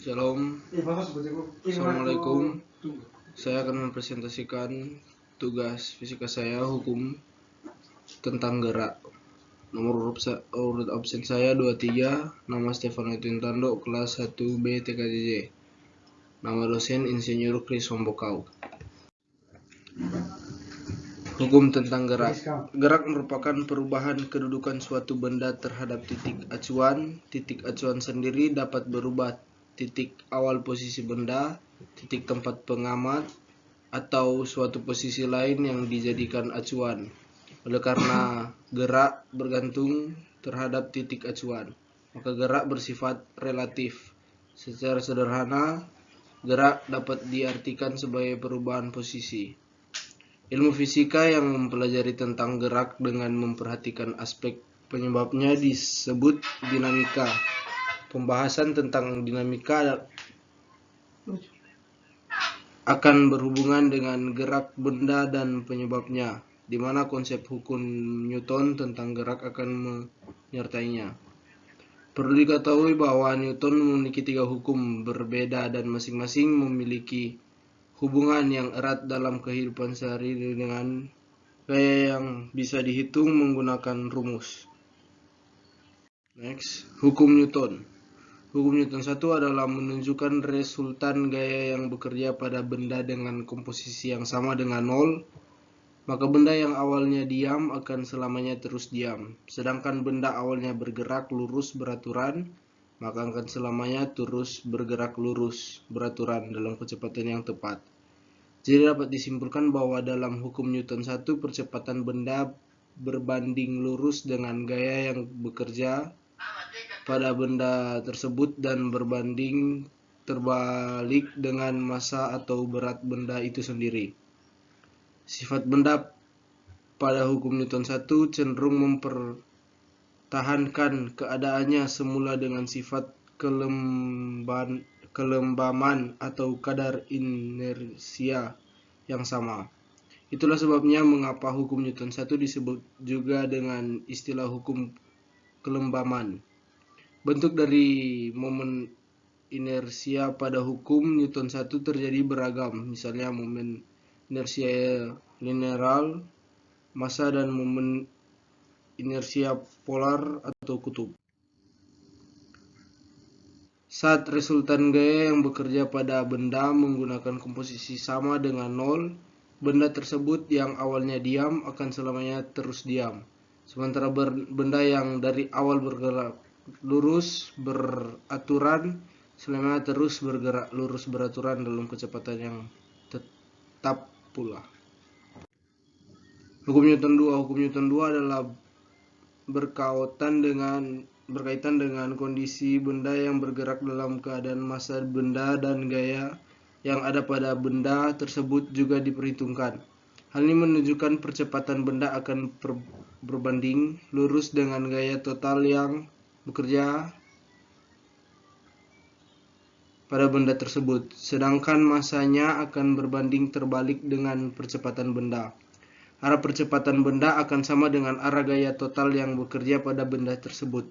Shalom, Assalamualaikum. Saya akan mempresentasikan tugas fisika saya, hukum tentang gerak. Nomor urut absen saya 23, nama Stefano Tintando, kelas 1B TKJJ. Nama dosen Insinyur Chris Wombokau. Hukum tentang gerak. Gerak merupakan perubahan kedudukan suatu benda terhadap titik acuan. Titik acuan sendiri dapat berubah titik awal posisi benda, titik tempat pengamat, atau suatu posisi lain yang dijadikan acuan. Oleh karena gerak bergantung terhadap titik acuan, maka gerak bersifat relatif. Secara sederhana, gerak dapat diartikan sebagai perubahan posisi. Ilmu fisika yang mempelajari tentang gerak dengan memperhatikan aspek penyebabnya disebut dinamika. Pembahasan tentang dinamika akan berhubungan dengan gerak benda dan penyebabnya, di mana konsep hukum Newton tentang gerak akan menyertainya. Perlu diketahui bahwa Newton memiliki 3 hukum berbeda dan masing-masing memiliki hubungan yang erat dalam kehidupan sehari-hari dengan gaya yang bisa dihitung menggunakan rumus. Next, hukum Newton. Hukum Newton 1 adalah menunjukkan resultan gaya yang bekerja pada benda dengan komposisi yang sama dengan 0, maka benda yang awalnya diam akan selamanya terus diam. Sedangkan benda awalnya bergerak lurus beraturan, maka akan selamanya terus bergerak lurus beraturan dalam kecepatan yang tepat. Jadi dapat disimpulkan bahwa dalam hukum Newton 1, percepatan benda berbanding lurus dengan gaya yang bekerja pada benda tersebut dan berbanding terbalik dengan massa atau berat benda itu sendiri. Sifat benda pada hukum Newton 1 cenderung mempertahankan keadaannya semula dengan sifat kelembaman atau kadar inersia yang sama. Itulah sebabnya mengapa hukum Newton 1 disebut juga dengan istilah hukum kelembaman. Bentuk dari momen inersia pada hukum Newton 1 terjadi beragam, misalnya momen inersia linear, massa, dan momen inersia polar atau kutub. Saat resultan gaya yang bekerja pada benda menggunakan komposisi sama dengan 0, benda tersebut yang awalnya diam akan selamanya terus diam. Sementara benda yang dari awal bergerak lurus beraturan selamanya terus bergerak lurus beraturan dalam kecepatan yang tetap pula. Hukum Newton 2. Hukum Newton 2 adalah berkaitan dengan kondisi benda yang bergerak dalam keadaan massa benda dan gaya yang ada pada benda tersebut juga diperhitungkan. Hal ini menunjukkan percepatan benda akan berbanding lurus dengan gaya total yang bekerja pada benda tersebut, sedangkan massanya akan berbanding terbalik dengan percepatan benda. Arah percepatan benda akan sama dengan arah gaya total yang bekerja pada benda tersebut.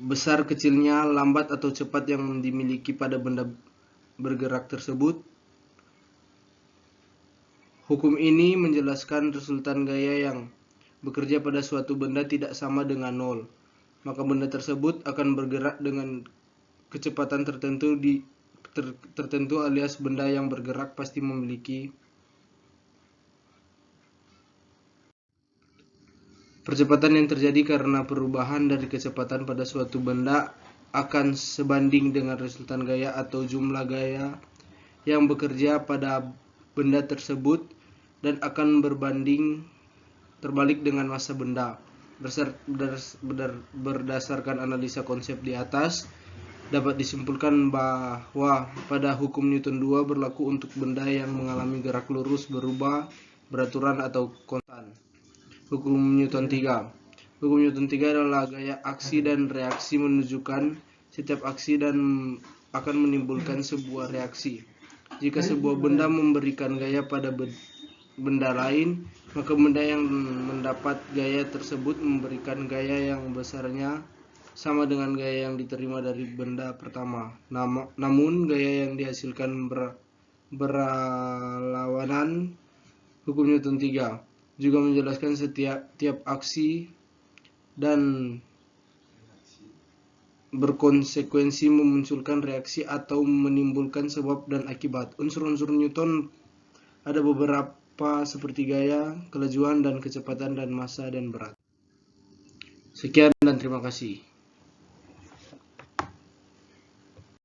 Besar kecilnya, lambat atau cepat yang dimiliki pada benda bergerak tersebut. Hukum ini menjelaskan resultan gaya yang bekerja pada suatu benda tidak sama dengan 0, maka benda tersebut akan bergerak dengan kecepatan tertentu alias benda yang bergerak pasti memiliki percepatan yang terjadi karena perubahan dari kecepatan pada suatu benda akan sebanding dengan resultan gaya atau jumlah gaya yang bekerja pada benda tersebut dan akan berbanding terbalik dengan massa benda. Berdasarkan analisa konsep di atas, dapat disimpulkan bahwa pada hukum Newton 2 berlaku untuk benda yang mengalami gerak lurus berubah beraturan atau konstan. Hukum Newton 3. Hukum Newton 3 adalah gaya aksi dan reaksi menunjukkan setiap aksi dan akan menimbulkan sebuah reaksi. Jika sebuah benda memberikan gaya pada benda lain, maka benda yang mendapat gaya tersebut memberikan gaya yang besarnya sama dengan gaya yang diterima dari benda pertama. Namun gaya yang dihasilkan berlawanan. Hukum Newton 3 juga menjelaskan tiap aksi dan berkonsekuensi memunculkan reaksi atau menimbulkan sebab dan akibat. Unsur-unsur Newton ada beberapa seperti gaya, kelajuan dan kecepatan dan massa dan berat. Sekian dan terima kasih.